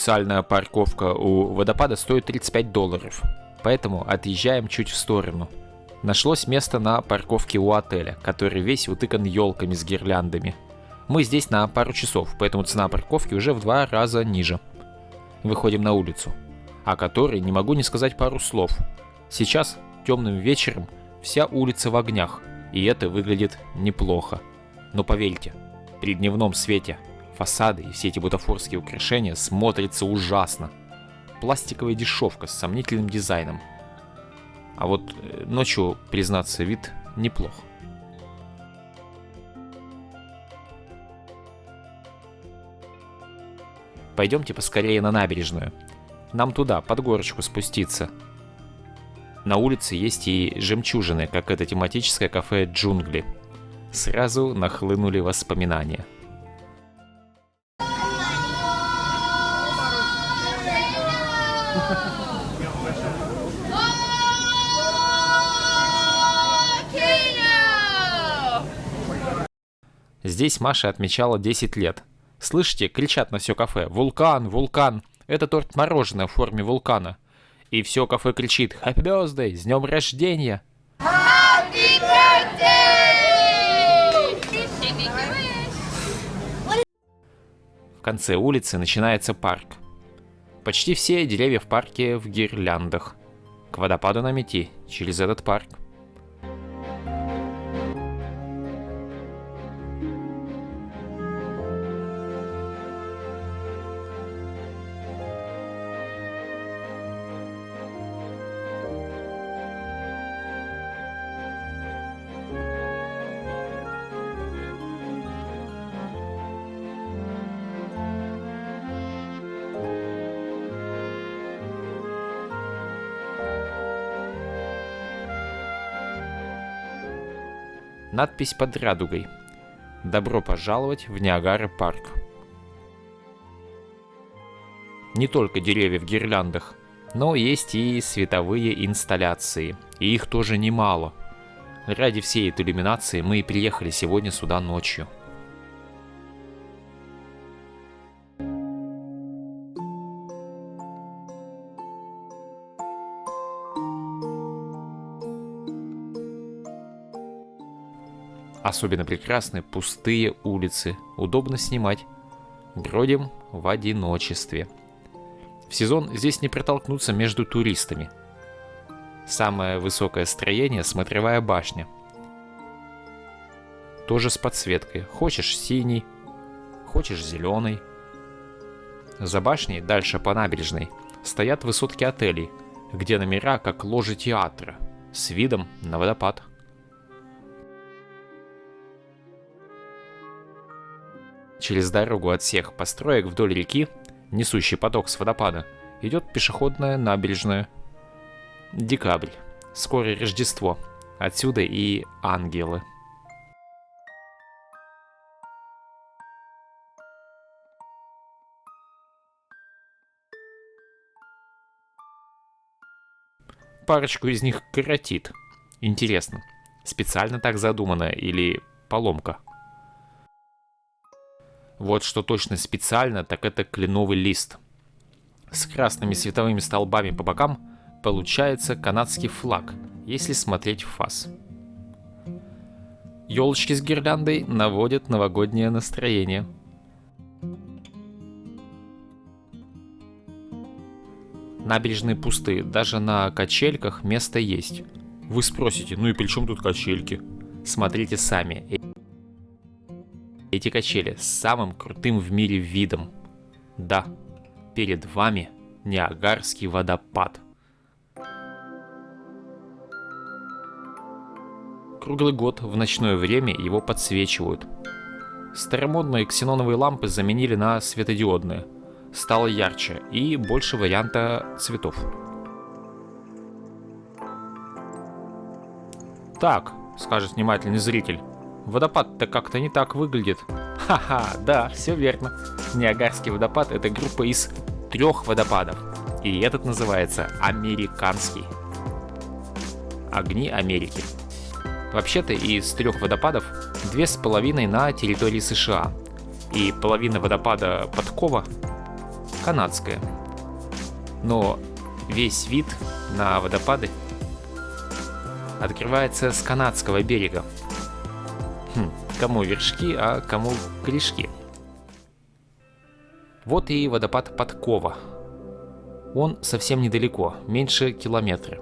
Официальная парковка у водопада стоит $35, поэтому отъезжаем чуть в сторону. Нашлось место на парковке у отеля, который весь утыкан елками с гирляндами. Мы здесь на пару часов, поэтому цена парковки уже в 2 раза ниже. Выходим на улицу, о которой не могу не сказать пару слов. Сейчас, темным вечером, вся улица в огнях, и это выглядит неплохо. Но поверьте, при дневном свете фасады и все эти бутафорские украшения смотрятся ужасно. Пластиковая дешевка с сомнительным дизайном. А вот ночью, признаться, вид неплох. Пойдемте поскорее на набережную. Нам туда, под горочку спуститься. На улице есть и жемчужины, как это тематическое кафе «Джунгли». Сразу нахлынули воспоминания. Здесь Маша отмечала 10 лет. Слышите, кричат на все кафе: «Вулкан, вулкан!» Это торт-мороженое в форме вулкана. И все кафе кричит: «Happy birthday! С днем рождения!» Happy birthday! В конце улицы начинается парк. Почти все деревья в парке в гирляндах. К водопаду нам идти через этот парк. Надпись под радугой: «Добро пожаловать в Ниагара-парк». Не только деревья в гирляндах, но есть и световые инсталляции, и их тоже немало. Ради всей этой иллюминации мы и приехали сегодня сюда ночью. Особенно прекрасны пустые улицы, удобно снимать. Бродим в одиночестве. В сезон здесь не протолкнуться между туристами. Самое высокое строение — смотровая башня. Тоже с подсветкой. Хочешь синий, хочешь зеленый. За башней, дальше по набережной, стоят высотки отелей, где номера как ложи театра, с видом на водопад. Через дорогу от всех построек вдоль реки, несущий поток с водопада, идет пешеходная набережная. Декабрь. Скоро Рождество. Отсюда и ангелы. Парочку из них коротит. Интересно, специально так задумано или поломка? Вот что точно специально, так это кленовый лист. С красными световыми столбами по бокам получается канадский флаг, если смотреть в фас. Елочки с гирляндой наводят новогоднее настроение. Набережные пустые, даже на качельках место есть. Вы спросите: ну и при чем тут качельки? Смотрите сами. Эти качели с самым крутым в мире видом. Да, перед вами Ниагарский водопад. Круглый год в ночное время его подсвечивают. Старомодные ксеноновые лампы заменили на светодиодные. Стало ярче и больше варианта цветов. Так, скажет внимательный зритель, водопад-то как-то не так выглядит. Ха-ха, да, все верно. Ниагарский водопад — это группа из 3 водопадов. И этот называется американский. Огни Америки. Вообще-то из 3 водопадов 2,5 на территории США. И половина водопада Подкова, канадское. Но весь вид на водопады открывается с канадского берега. Кому вершки, а кому корешки. Вот и водопад Подкова. Он совсем недалеко, меньше километра.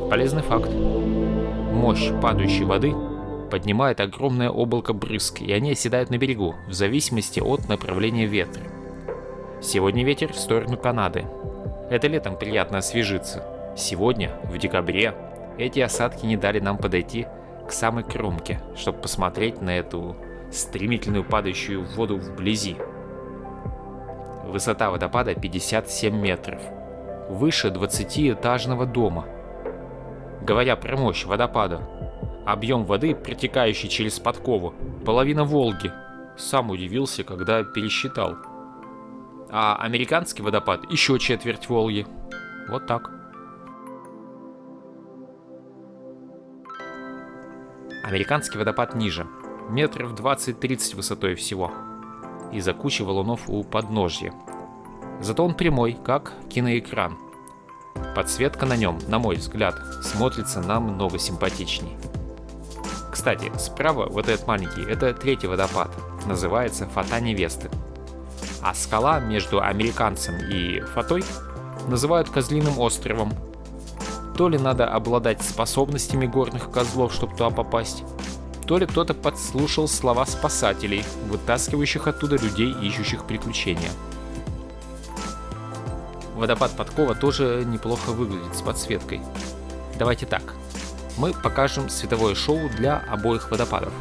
Полезный факт. Мощь падающей воды поднимает огромное облако брызг, и они оседают на берегу, в зависимости от направления ветра. Сегодня ветер в сторону Канады. Это летом приятно освежиться. Сегодня, в декабре, эти осадки не дали нам подойти к самой кромке, чтобы посмотреть на эту стремительную падающую воду вблизи. Высота водопада 57 метров, выше 20-этажного дома. Говоря про мощь водопада, объем воды, протекающий через Подкову, половина Волги. Сам удивился, когда пересчитал. А американский водопад еще четверть Волги. Вот так. Американский водопад ниже, метров 20-30 высотой всего, из-за кучи валунов у подножья. Зато он прямой, как киноэкран. Подсветка на нем, на мой взгляд, смотрится намного симпатичней. Кстати, справа вот этот маленький, это третий водопад, называется Фата Невесты. А скала между американцем и Фатой называют Козлиным островом. То ли надо обладать способностями горных козлов, чтобы туда попасть, то ли кто-то подслушал слова спасателей, вытаскивающих оттуда людей, ищущих приключения. Водопад Подкова тоже неплохо выглядит с подсветкой. Давайте так. Мы покажем световое шоу для обоих водопадов.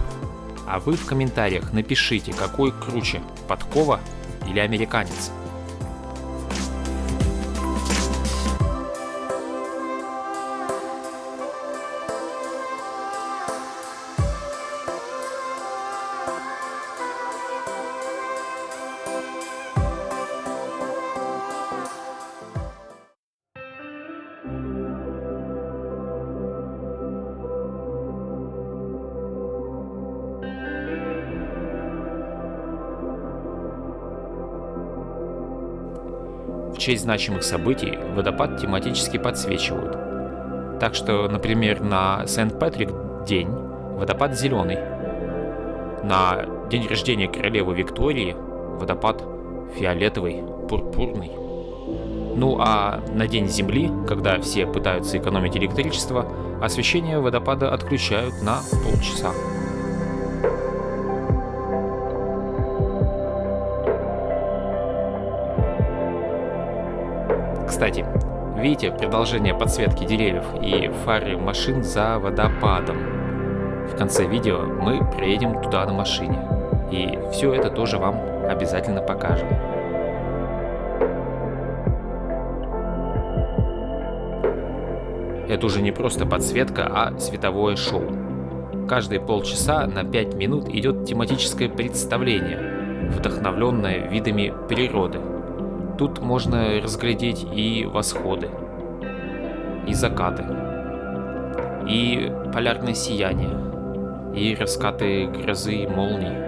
А вы в комментариях напишите, какой круче, Подкова или американец. В честь значимых событий водопад тематически подсвечивают. Так что, например, на Сент-Патрик день водопад зеленый. На день рождения королевы Виктории водопад фиолетовый, пурпурный. Ну а на День Земли, когда все пытаются экономить электричество, освещение водопада отключают на полчаса. Кстати, видите продолжение подсветки деревьев и фары машин за водопадом? В конце видео мы приедем туда на машине, и все это тоже вам обязательно покажем. Это уже не просто подсветка, а световое шоу. Каждые полчаса на 5 минут идет тематическое представление, вдохновленное видами природы. Тут можно разглядеть и восходы, и закаты, и полярное сияние, и раскаты грозы и молний.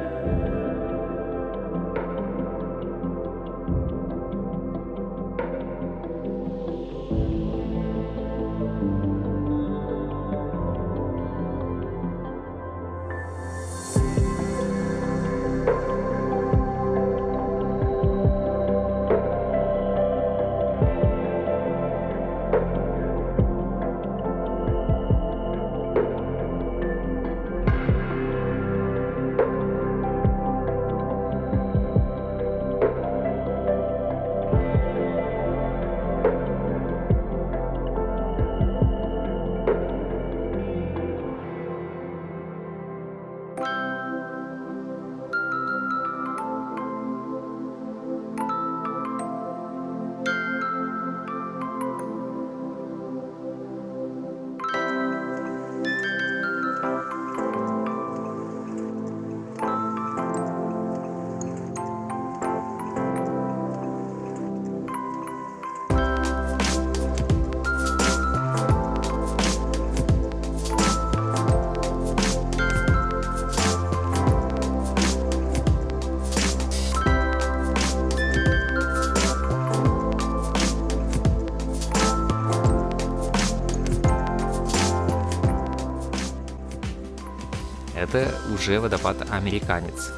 это уже водопад Американец.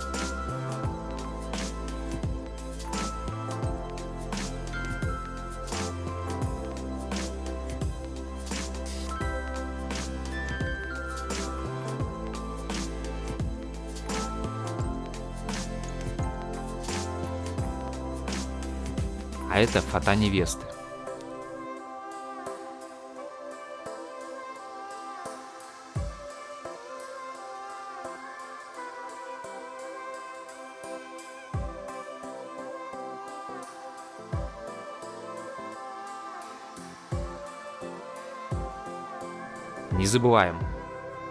А это фата невесты. Не забываем,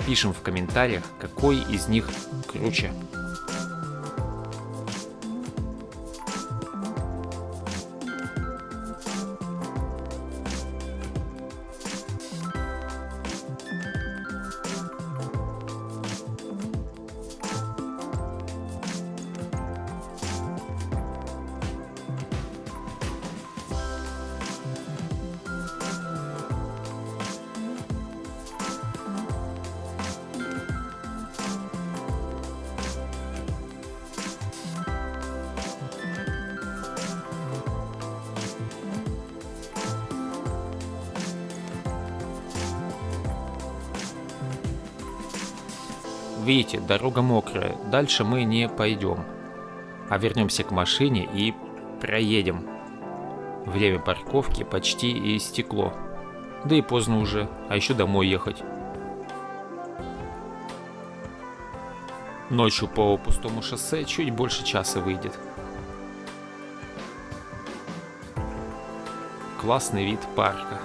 пишем в комментариях, какой из них круче. Видите, дорога мокрая, дальше мы не пойдем, а вернемся к машине и проедем. Время парковки почти истекло, да и поздно уже, а еще домой ехать. Ночью по пустому шоссе чуть больше часа выйдет. Классный вид парка.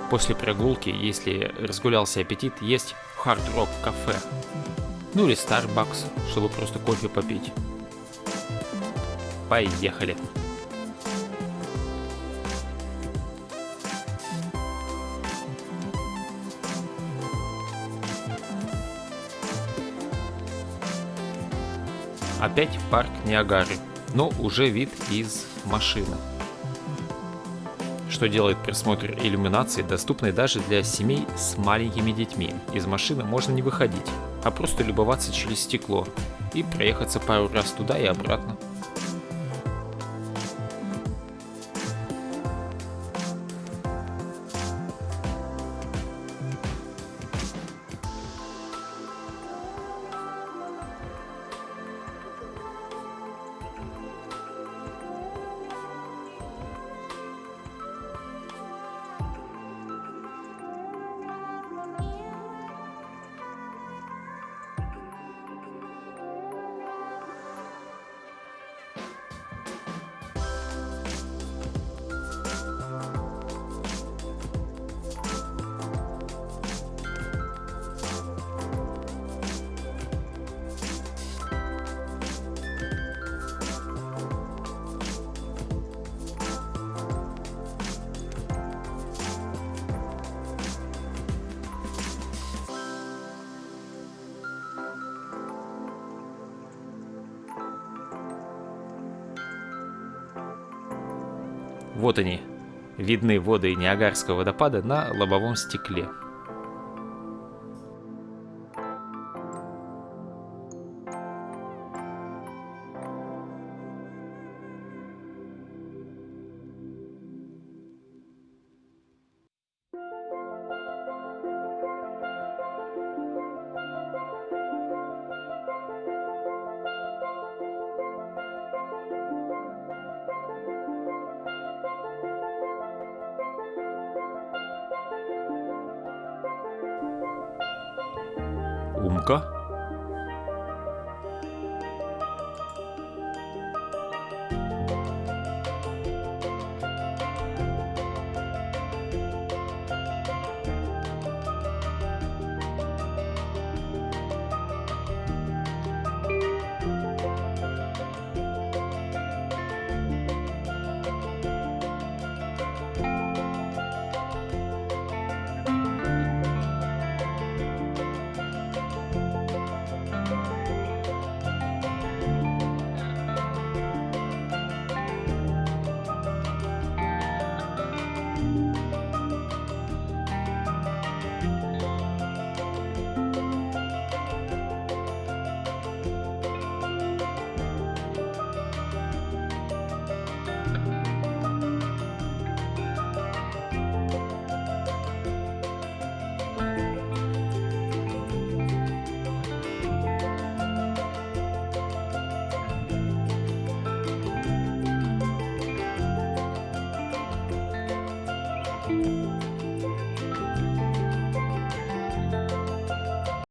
После прогулки, если разгулялся аппетит, есть Hard Rock кафе. Ну или Starbucks, чтобы просто кофе попить. Поехали! Опять парк Ниагары, но уже вид из машины. Что делает просмотр иллюминации доступной даже для семей с маленькими детьми. Из машины можно не выходить, а просто любоваться через стекло и проехаться пару раз туда и обратно. Вот они, видны воды Ниагарского водопада на лобовом стекле. Умка.